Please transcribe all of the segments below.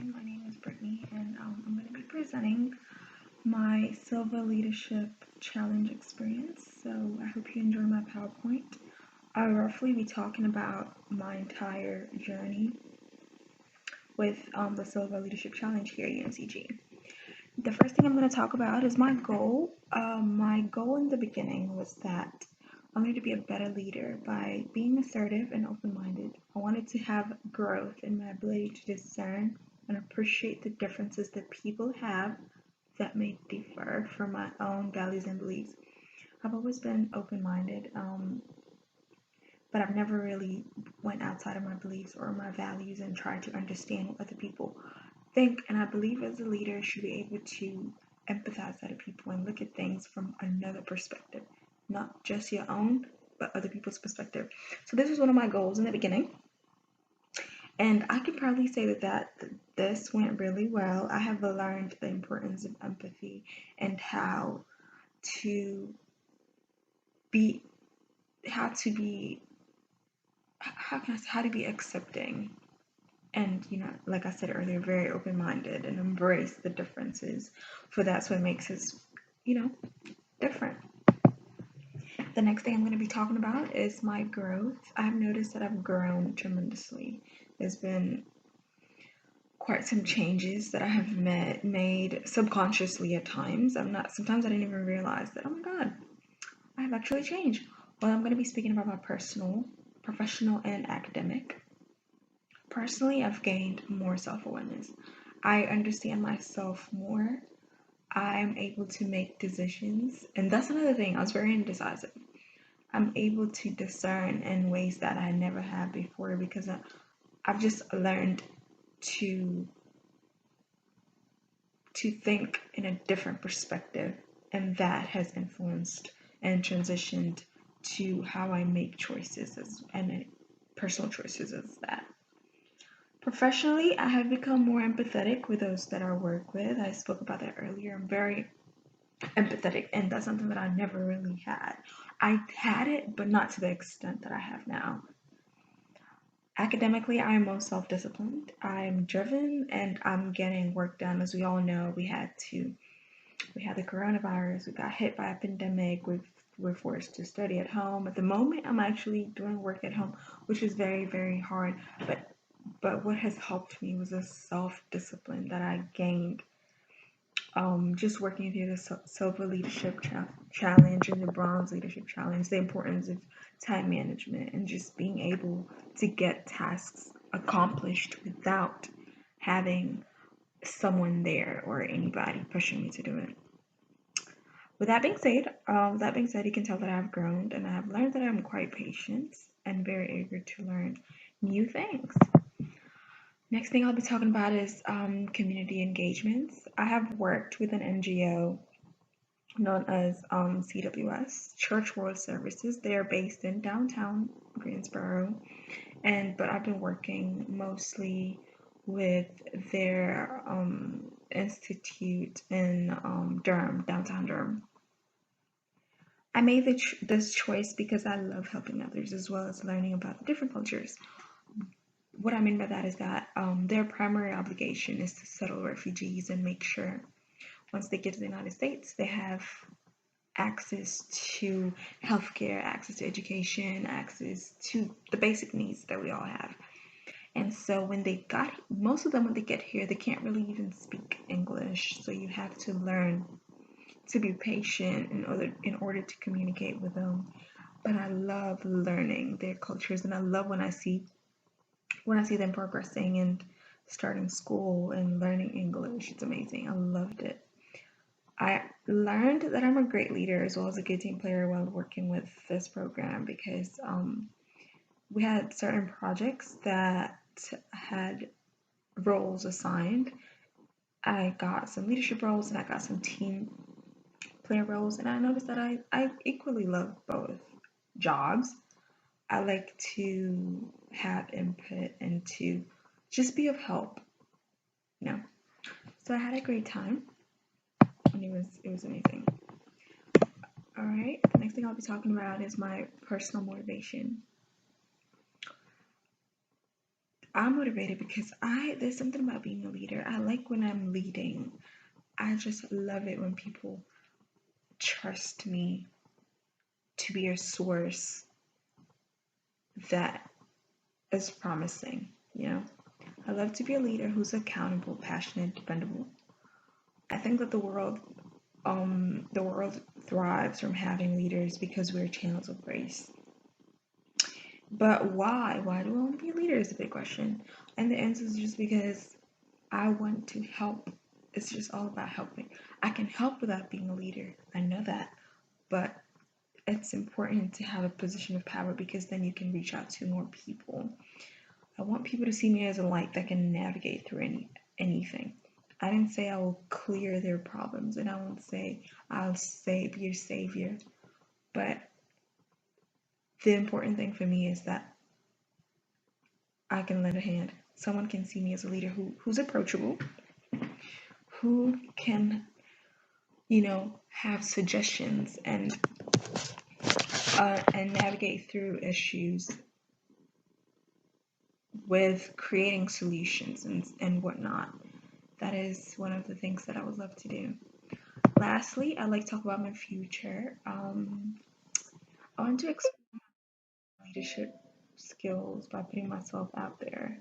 My name is Brittany, and I'm going to be presenting my Silver Leadership Challenge experience. So I hope you enjoy my PowerPoint. I'll roughly be talking about my entire journey with the Silver Leadership Challenge here at UNCG. The first thing I'm going to talk about is my goal. My goal in the beginning was that I wanted to be a better leader by being assertive and open-minded. I wanted to have growth in my ability to discern and appreciate the differences that people have that may differ from my own values and beliefs. I've always been open-minded, but I've never really went outside of my beliefs or my values and tried to understand what other people think. And I believe as a leader, you should be able to empathize with other people and look at things from another perspective, not just your own, but other people's perspective. So this was one of my goals in the beginning. And I can probably say that this went really well. I have learned the importance of empathy and how to be how to be accepting and, like I said earlier, very open-minded and embrace the differences, for that's what makes us, different. The next thing I'm going to be talking about is my growth. I've noticed that I've grown tremendously. There's been quite some changes that I have made subconsciously at times. Sometimes I didn't even realize that, oh my God, I have actually changed. Well, I'm going to be speaking about my personal, professional, and academic. Personally, I've gained more self-awareness. I understand myself more. I'm able to make decisions. And that's another thing. I was very indecisive. I'm able to discern in ways that I never have before because I've just learned to think in a different perspective, and that has influenced and transitioned to how I make choices and personal choices as that. Professionally, I have become more empathetic with those that I work with. I spoke about that earlier. I'm very empathetic, and that's something that I never really had. I had it, but not to the extent that I have now. Academically, I am most self-disciplined. I'm driven, and I'm getting work done. As we all know, we had the coronavirus. We got hit by a pandemic. We're forced to study at home. At the moment, I'm actually doing work at home, which is very, very hard. But what has helped me was a self-discipline that I gained just working through the Silver Leadership Challenge and the Bronze Leadership Challenge, the importance of time management and just being able to get tasks accomplished without having someone there or anybody pushing me to do it. With that being said, you can tell that I've grown and I've learned that I'm quite patient and very eager to learn new things. Next thing I'll be talking about is community engagements. I have worked with an NGO known as CWS, Church World Services. They are based in downtown Greensboro, but I've been working mostly with their institute in Durham, downtown Durham. I made this choice because I love helping others as well as learning about different cultures. What I mean by that is that their primary obligation is to settle refugees and make sure once they get to the United States, they have access to healthcare, access to education, access to the basic needs that we all have. And so most of them, when they get here, they can't really even speak English. So you have to learn to be patient in order to communicate with them. But I love learning their cultures, and I love when I see them progressing and starting school and learning English. It's amazing. I loved it. I learned that I'm a great leader as well as a good team player while working with this program because we had certain projects that had roles assigned. I got some leadership roles and I got some team player roles, and I noticed that I equally love both jobs. I like to have input and to just be of help, So I had a great time, and it was amazing. All right, the next thing I'll be talking about is my personal motivation. I'm motivated because there's something about being a leader. I like when I'm leading. I just love it when people trust me to be a source that is promising, you know? I love to be a leader who's accountable, passionate, dependable. I think that the world thrives from having leaders because we're channels of grace. But why? Why do I want to be a leader is a big question. And the answer is just because I want to help. It's just all about helping. I can help without being a leader. I know that. But it's important to have a position of power because then you can reach out to more people. I want people to see me as a light that can navigate through anything. I didn't say I will clear their problems, and I won't say I'll save your savior. But the important thing for me is that I can lend a hand. Someone can see me as a leader who's approachable, who can, have suggestions and navigate through issues with creating solutions and whatnot. That is one of the things that I would love to do. Lastly, I'd like to talk about my future. I want to explore leadership skills by putting myself out there.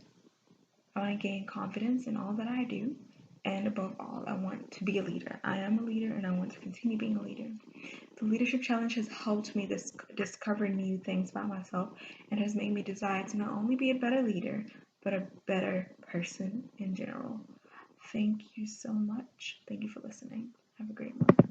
I want to gain confidence in all that I do. And above all, I want to be a leader. I am a leader and I want to continue being a leader. The leadership challenge has helped me discover new things about myself and has made me desire to not only be a better leader, but a better person in general. Thank you so much. Thank you for listening. Have a great one.